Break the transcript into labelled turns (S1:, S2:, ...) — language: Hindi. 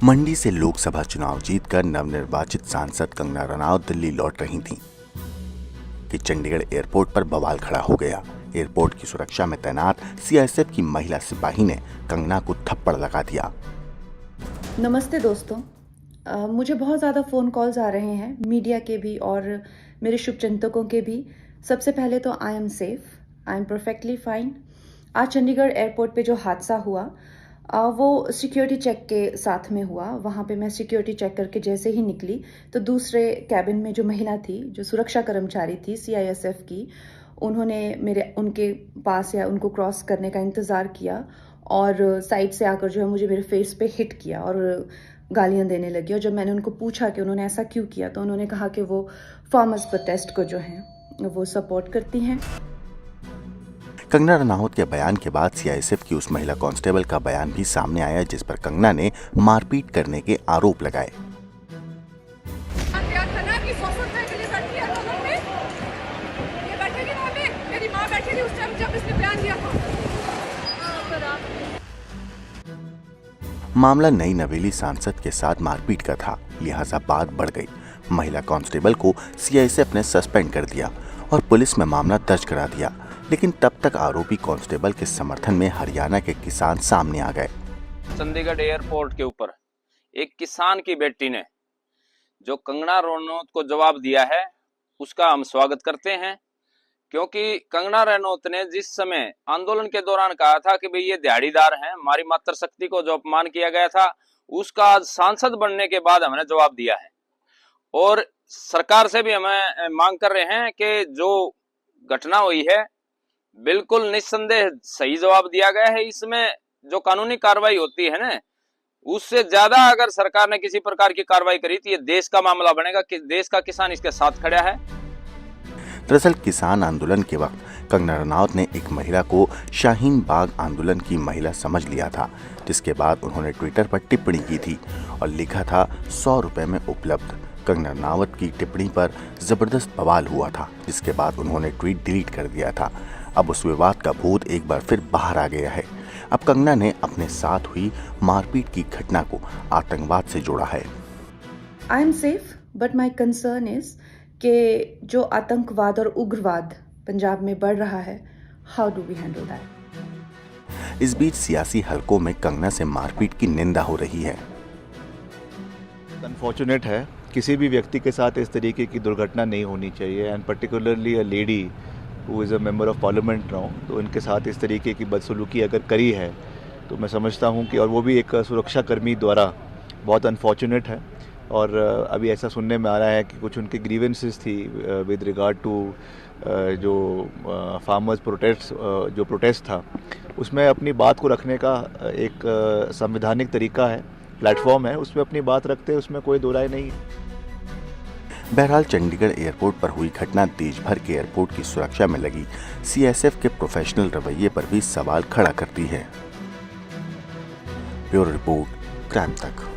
S1: मंडी से लोकसभा चुनाव जीतकर नवनिर्वाचित सांसद कंगना रनौत दिल्ली लौट रही थीं कि चंडीगढ़ एयरपोर्ट पर बवाल खड़ा हो गया। एयरपोर्ट की सुरक्षा में तैनात सीआईएसएफ की महिला सिपाही ने कंगना को थप्पड़ लगा दिया।
S2: नमस्ते दोस्तों, मुझे बहुत ज़्यादा फ़ोन कॉल्स आ रहे हैं, मीडिया के भी और मेरे शुभचिंतकों के भी। सबसे पहले तो I am safe, I am perfectly fine. आज चंडीगढ़ एयरपोर्ट पे जो हादसा हुआ वो सिक्योरिटी चेक के साथ में हुआ। वहाँ पे मैं सिक्योरिटी चेक करके जैसे ही निकली तो दूसरे कैबिन में जो महिला थी, जो सुरक्षा कर्मचारी थी सीआईएसएफ की, उन्होंने उनके पास या उनको क्रॉस करने का इंतज़ार किया और साइड से आकर जो है मुझे मेरे फेस पे हिट किया और गालियां देने लगी। और जब मैंने उनको पूछा कि उन्होंने ऐसा क्यों किया तो उन्होंने कहा कि वो फार्मर्स प्रोटेस्ट को जो है वो सपोर्ट करती हैं।
S1: कंगना रनौत के बयान के बाद सीआईएसएफ की उस महिला कांस्टेबल का बयान भी सामने आया जिस पर कंगना ने मारपीट करने के आरोप लगाए। मामला नई नवेली सांसद के साथ मारपीट का था, लिहाजा बात बढ़ गई। महिला कांस्टेबल को सीआईएसएफ ने सस्पेंड कर दिया और पुलिस में मामला दर्ज करा दिया, लेकिन तब तक आरोपी कांस्टेबल के समर्थन में हरियाणा के किसान सामने आ गए।
S3: चंडीगढ़ एयरपोर्ट के ऊपर एक किसान की बेटी ने जो कंगना रनौत को जवाब दिया है उसका हम स्वागत करते हैं, क्योंकि कंगना रनौत ने जिस समय आंदोलन के दौरान कहा था कि भाई ये दिहाड़ीदार हैं, हमारी मातृशक्ति को जो अपमान किया गया था उसका आज सांसद बनने के बाद हमने जवाब दिया है। और सरकार से भी हमें मांग कर रहे हैं कि जो घटना हुई है बिल्कुल निस्संदेह सही जवाब दिया गया है। इसमें जो कानूनी कार्रवाई होती है ना, उससे ज्यादा अगर सरकार ने किसी प्रकार की कार्रवाई करी तो ये देश का मामला बनेगा कि देश का किसान इसके साथ खड़ा है।
S1: दरअसल किसान आंदोलन के वक्त कंगना रनौत ने एक महिला को शाहीन बाग आंदोलन की महिला समझ लिया था, जिसके बाद उन्होंने ट्विटर पर टिप्पणी की थी और लिखा था 100 रुपए में उपलब्ध। कंगना रनौत की टिप्पणी पर जबरदस्त बवाल हुआ था, जिसके बाद उन्होंने ट्वीट डिलीट कर दिया था। अब उस विवाद का भूत एक बार फिर बाहर आ गया है। अब कंगना ने अपने साथ हुई मारपीट की घटना को आतंकवाद से जोड़ा है।
S2: I am safe but my concern is कि जो आतंकवाद और उग्रवाद पंजाब में बढ़ रहा है, how do we handle that.
S1: इस बीच सियासी हलकों में कंगना से मारपीट की निंदा हो रही है।
S4: अनफॉर्चुनेट है, किसी भी व्यक्ति के साथ इस तरीके की दुर्घटना नहीं होनी चाहिए and particularly a lady who is a member of parliament now. तो इनके साथ इस तरीके की बदसलूकी अगर करी है तो मैं समझता हूं कि, और वो भी एक सुरक्षा कर्मी द्वारा, बहुत अनफॉर्चुनेट है। और अभी ऐसा सुनने में आ रहा है कि कुछ उनकी ग्रीवेंसेस थी विद रिगार्ड टू जो फार्मर्स प्रोटेस्ट था, उसमें अपनी बात को रखने का एक संवैधानिक तरीका है, प्लेटफॉर्म है, उसमें अपनी बात रखते हैं, उसमें कोई दो राय नहीं है।
S1: बहरहाल चंडीगढ़ एयरपोर्ट पर हुई घटना देश भर के एयरपोर्ट की सुरक्षा में लगी सीआईएसएफ के प्रोफेशनल रवैये पर भी सवाल खड़ा करती है। ब्यूरो रिपोर्ट, क्राइम तक।